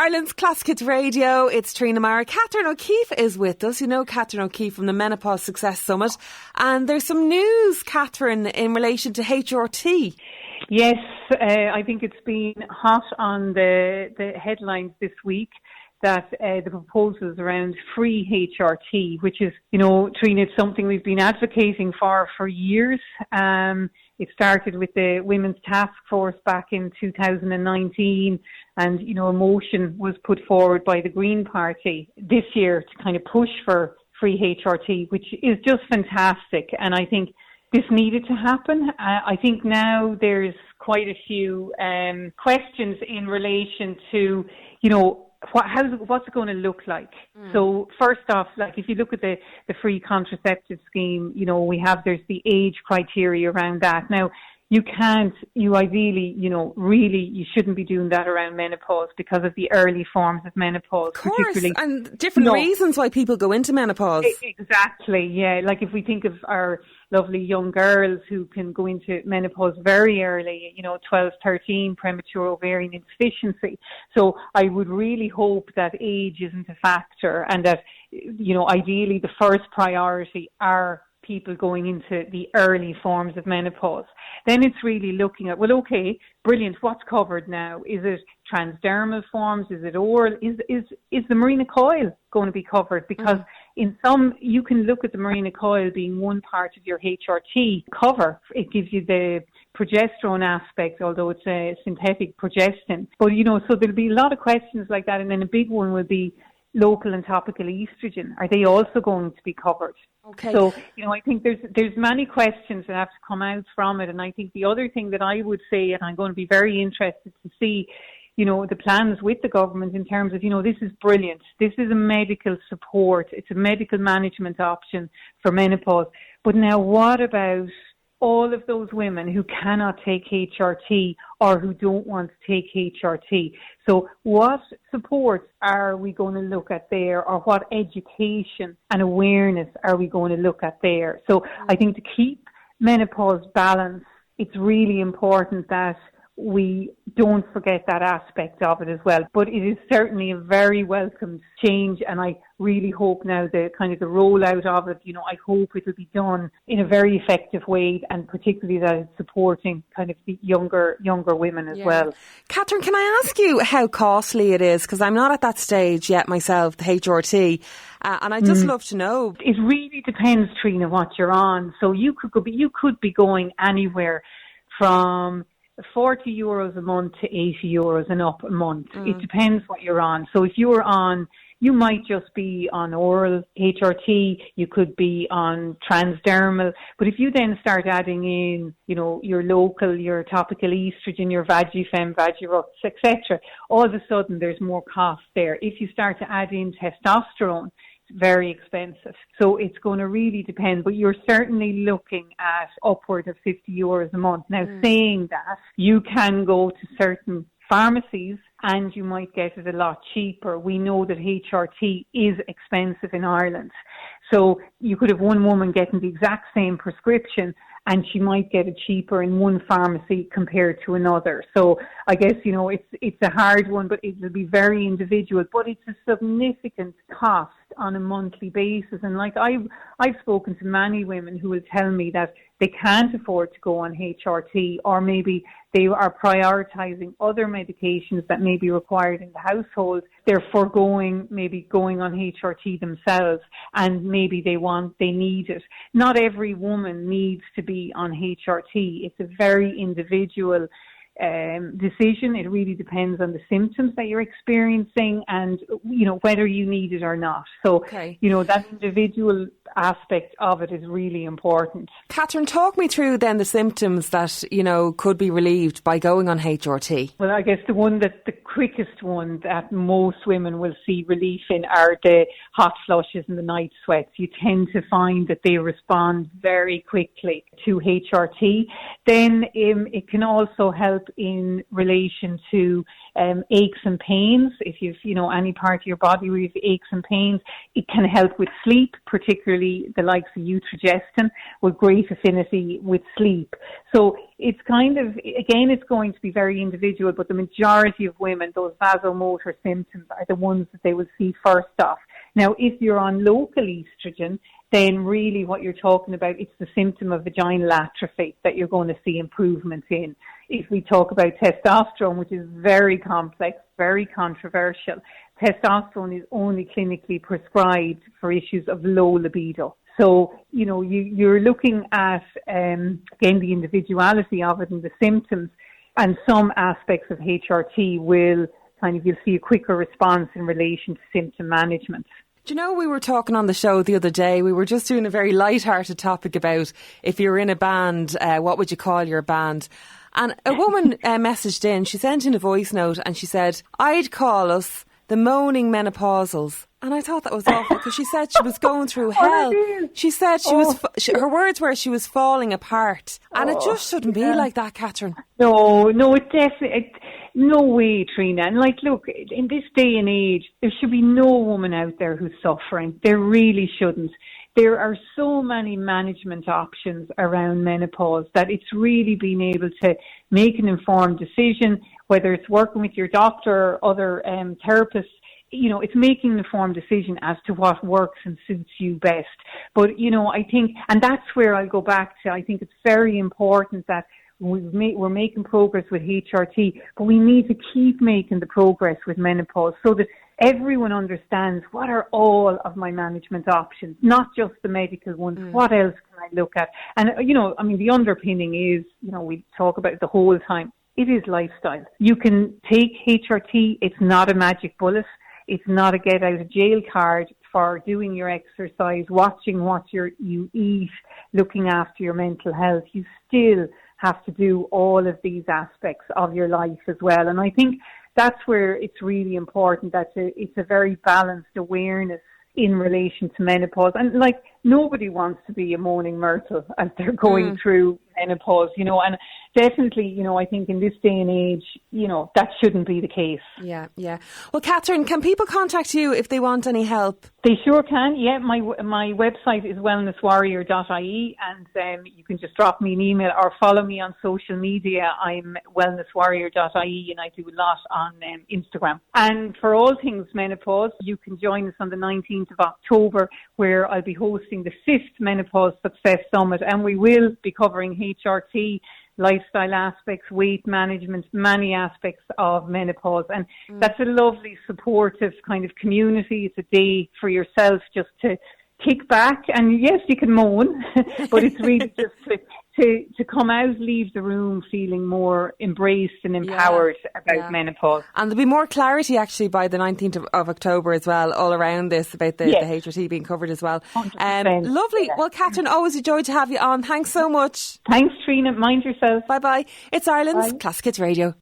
Ireland's Classic Hits Radio. It's Trina Mara. Catherine O'Keefe is with us. You know Catherine O'Keefe from the Menopause Success Summit. And there's some news, Catherine, in relation to HRT. Yes, I think it's been hot on the headlines this week that the proposals around free HRT, which is, you know, Trina, it's something we've been advocating for years. It started with the Women's Task Force back in 2019 and, you know, a motion was put forward by the Green Party this year to kind of push for free HRT, which is just fantastic. And I think this needed to happen. I think now there's quite a few questions in relation to, you know, what's it going to look like? So first off, like if you look at the free contraceptive scheme, you know, there's the age criteria around that. Now, you ideally, you know, really, you shouldn't be doing that around menopause because of the early forms of menopause. Of course, and different reasons why people go into menopause. Exactly, yeah. Like if we think of our lovely young girls who can go into menopause very early, you know, 12, 13, premature ovarian insufficiency. So I would really hope that age isn't a factor and that, you know, ideally the first priority are people going into the early forms of menopause. Then it's really looking at, well, okay, brilliant, what's covered now? Is it transdermal forms? Is it oral? Is the Mirena coil going to be covered? Because in some, you can look at the Mirena coil being one part of your HRT cover. It gives you the progesterone aspect, although it's a synthetic progestin. But, you know, so there'll be a lot of questions like that. And then a big one will be local and topical estrogen. Are they also going to be covered? Okay. So, you know, I think there's many questions that have to come out from it. And I think the other thing that I would say, and I'm going to be very interested to see, you know, the plans with the government in terms of, you know, this is brilliant. This is a medical support. It's a medical management option for menopause. But now what about all of those women who cannot take HRT or who don't want to take HRT? So what supports are we going to look at there, or what education and awareness are we going to look at there? So I think to keep menopause balanced, it's really important that we don't forget that aspect of it as well. But it is certainly a very welcome change, and I really hope now the rollout of it, you know, I hope it will be done in a very effective way, and particularly that it's supporting kind of the younger women as well. Catherine, can I ask you how costly it is? Because I'm not at that stage yet myself, the HRT, and I just love to know. It really depends, Trina, what you're on. So you could be going anywhere from €40 a month to €80 and up a month. It depends what you're on. So if you're on, you might just be on oral HRT, you could be on transdermal, but if you then start adding in, you know, your local, your topical estrogen, your Vagifem, Vagirux, etc., all of a sudden there's more cost there. If you start to add in testosterone, very expensive. So it's going to really depend, but you're certainly looking at upward of €50 a month. Now, saying that, you can go to certain pharmacies and you might get it a lot cheaper. We know that HRT is expensive in Ireland. So you could have one woman getting the exact same prescription and she might get it cheaper in one pharmacy compared to another. So I guess, you know, it's a hard one, but it will be very individual. But it's a significant cost on a monthly basis. And like I've spoken to many women who will tell me that they can't afford to go on HRT, or maybe they are prioritising other medications that may be required in the household. They're foregoing maybe going on HRT themselves, and maybe they need it. Not every woman needs to be on HRT. It's a very individual decision. It really depends on the symptoms that you're experiencing and, you know, whether you need it or not. So, you know, that individual aspect of it is really important. Catherine, talk me through then the symptoms that, you know, could be relieved by going on HRT. Well, I guess the quickest one that most women will see relief in are the hot flushes and the night sweats. You tend to find that they respond very quickly to HRT. Then it can also help help in relation to aches and pains. If you've, any part of your body where you have aches and pains, it can help with sleep, particularly the likes of eutrogestin with great affinity with sleep. So it's kind of, again, it's going to be very individual, but the majority of women, those vasomotor symptoms are the ones that they will see first off. Now, if you're on local estrogen, then really what you're talking about, it's the symptom of vaginal atrophy that you're going to see improvements in. If we talk about testosterone, which is very complex, very controversial, testosterone is only clinically prescribed for issues of low libido. So, you're looking at, again, the individuality of it and the symptoms, and some aspects of HRT will you'll see a quicker response in relation to symptom management. Do you know, we were talking on the show the other day, we were just doing a very light-hearted topic about if you're in a band, what would you call your band? And a woman messaged in, she sent in a voice note and she said, I'd call us the moaning menopausals. And I thought that was awful because she said she was going through hell. She said her words were she was falling apart. And it just shouldn't be like that, Catherine. No, it definitely, no way, Trina. And look, in this day and age, there should be no woman out there who's suffering. There really shouldn't. There are so many management options around menopause that it's really being able to make an informed decision, whether it's working with your doctor or other therapists. It's making an informed decision as to what works and suits you best. But, I think, and that's where I'll go back to, I think it's very important that we're making progress with HRT, but we need to keep making the progress with menopause so that everyone understands what are all of my management options, not just the medical ones. What else can I look at? And, the underpinning is, we talk about it the whole time. It is lifestyle. You can take HRT. It's not a magic bullet. It's not a get out of jail card for doing your exercise, watching what you eat, looking after your mental health. You still have to do all of these aspects of your life as well. And I think that's where it's really important that it's a very balanced awareness in relation to menopause. And nobody wants to be a moaning myrtle as they're going through menopause, and definitely, I think in this day and age, that shouldn't be the case. Yeah. Well, Catherine, can people contact you if they want any help? They sure can. Yeah, my website is wellnesswarrior.ie, and you can just drop me an email or follow me on social media. I'm wellnesswarrior.ie, and I do a lot on Instagram. And for all things menopause, you can join us on the 19th of October, where I'll be hosting the 5th Menopause Success Summit, and we will be covering HRT, lifestyle aspects, weight management, many aspects of menopause. And that's a lovely, supportive kind of community. It's a day for yourself just to kick back. And yes, you can moan, but it's really just to come out, leave the room feeling more embraced and empowered about menopause. And there'll be more clarity actually by the 19th of October as well, all around this, about the HRT being covered as well. Lovely. Well, Catherine, always a joy to have you on. Thanks so much. Thanks, Trina. Mind yourself. Bye-bye. It's Ireland's Classic Hits Radio.